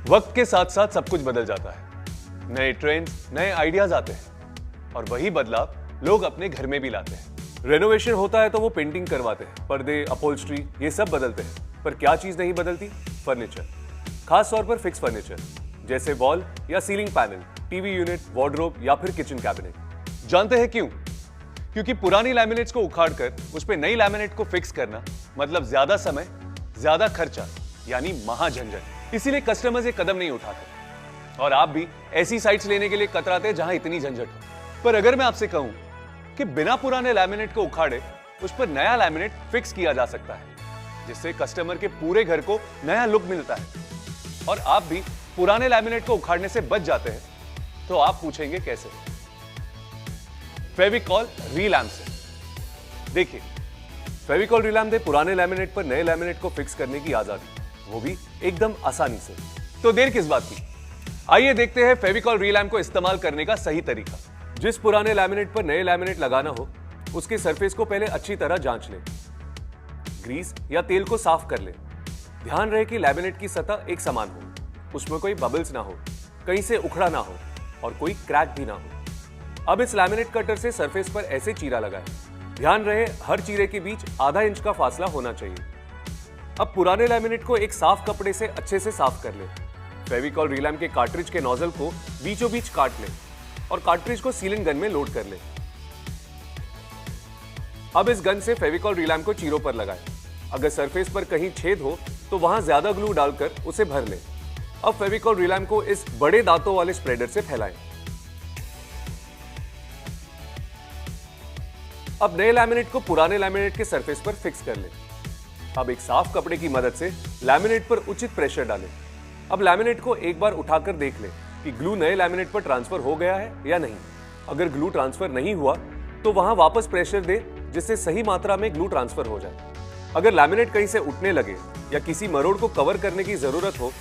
वक्त के साथ साथ सब कुछ बदल जाता है। नए ट्रेंड्स, नए आइडियाज आते हैं और वही बदलाव लोग अपने घर में भी लाते हैं। रेनोवेशन होता है तो वो पेंटिंग करवाते हैं, पर्दे, अपहोल्स्ट्री ये सब बदलते हैं, पर क्या चीज नहीं बदलती? फर्नीचर। खास तौर पर फिक्स फर्नीचर जैसे वॉल या ceiling panel, TV unit, wardrobe या फिर किचन कैबिनेट। जानते हैं क्यों? क्योंकि पुरानी लैमिनेट्स को उखाड़कर उस पे नई लैमिनेट को फिक्स करना मतलब ज्यादा समय, ज्यादा खर्चा, यानी महाझंझट। इसीलिए कस्टमर्स ये कदम नहीं उठाते और आप भी ऐसी साइट्स लेने के लिए कतराते जहां इतनी झंझट हो। पर अगर मैं आपसे कहूं कि बिना पुराने लैमिनेट को उखाड़े उस पर नया लैमिनेट फिक्स किया जा सकता है, जिससे कस्टमर के पूरे घर को नया लुक मिलता है और आप भी पुराने लैमिनेट को उखाड़ने से बच जाते हैं, तो आप पूछेंगे कैसे? फेविकॉल रीलैम्प से। देखिए, फेविकॉल रीलैम्प दे पुराने लैमिनेट पर नए लैमिनेट को फिक्स करने की आजादी, वो भी एकदम आसानी से। तो देर किस बात की, आइए देखते हैं फेविकॉल रीलैम्प को इस्तेमाल करने का सही तरीका। जिस पुराने लैमिनेट पर नए लैमिनेट लगाना हो, उसके सरफेस को पहले अच्छी तरह जांच लें। ग्रीस या तेल को साफ कर लें। ध्यान रहे कि लैमिनेट की सतह एक समान हो, उसमें कोई बबल्स ना हो, कहीं से उखड़ा ना हो और कोई क्रैक भी ना हो। अब इस लैमिनेट कटर से सरफेस पर ऐसे चीरा लगाएं। ध्यान रहे हर चीरे के बीच आधा इंच का फासला होना चाहिए। अब पुराने लैमिनेट को एक साफ कपड़े से अच्छे से साफ कर लें। फेविकॉल रीलैम्प के कार्ट्रिज के नोजल को बीचों बीच काट लें और कार्ट्रिज को सीलिंग गन में लोड कर लें। अब इस गन से फेविकॉल रीलैम्प को चीरों पर लगाएं। अगर सरफेस पर कहीं छेद हो तो वहां ज्यादा ग्लू डालकर उसे भर लें। अब फेविकॉल रीलैम्प को इस बड़े दांतों वाले स्प्रेडर से फैलाएं। अब नए लैमिनेट को पुराने लैमिनेट के सरफेस पर फिक्स कर लें। अब एक साफ कपड़े की मदद से लैमिनेट पर उचित प्रेशर डालें। अब लैमिनेट को एक बार उठाकर देख लें कि ग्लू नए लैमिनेट पर ट्रांसफर हो गया है या नहीं। अगर ग्लू ट्रांसफर नहीं हुआ तो वहां वापस प्रेशर दें, जिससे सही मात्रा में ग्लू ट्रांसफर हो जाए। अगर लैमिनेट कहीं से उठने लगे या किसी मरोड़ को कवर करने की जरूरत हो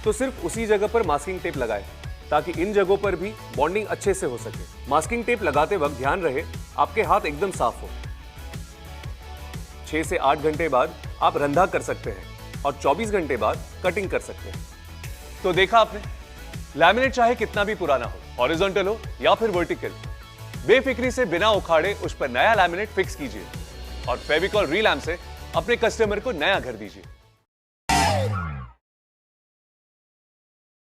तो सिर्फ उसी जगह पर मास्किंग टेप लगाएं, ताकि इन जगहों पर भी बॉन्डिंग अच्छे से हो सके। मास्किंग टेप लगाते वक्त ध्यान रहे आपके हाथ एकदम साफ हो। 6 से 8 घंटे बाद आप रंधा कर सकते हैं और 24 घंटे बाद कटिंग कर सकते हैं। तो देखा आपने, लैमिनेट चाहे कितना भी पुराना हो, हॉरिजॉन्टल हो या फिर वर्टिकल, बेफिक्री से बिना उखाड़े उस पर नया लैमिनेट फिक्स कीजिए और फेविकॉल रीलैम्प से अपने कस्टमर को नया घर दीजिए।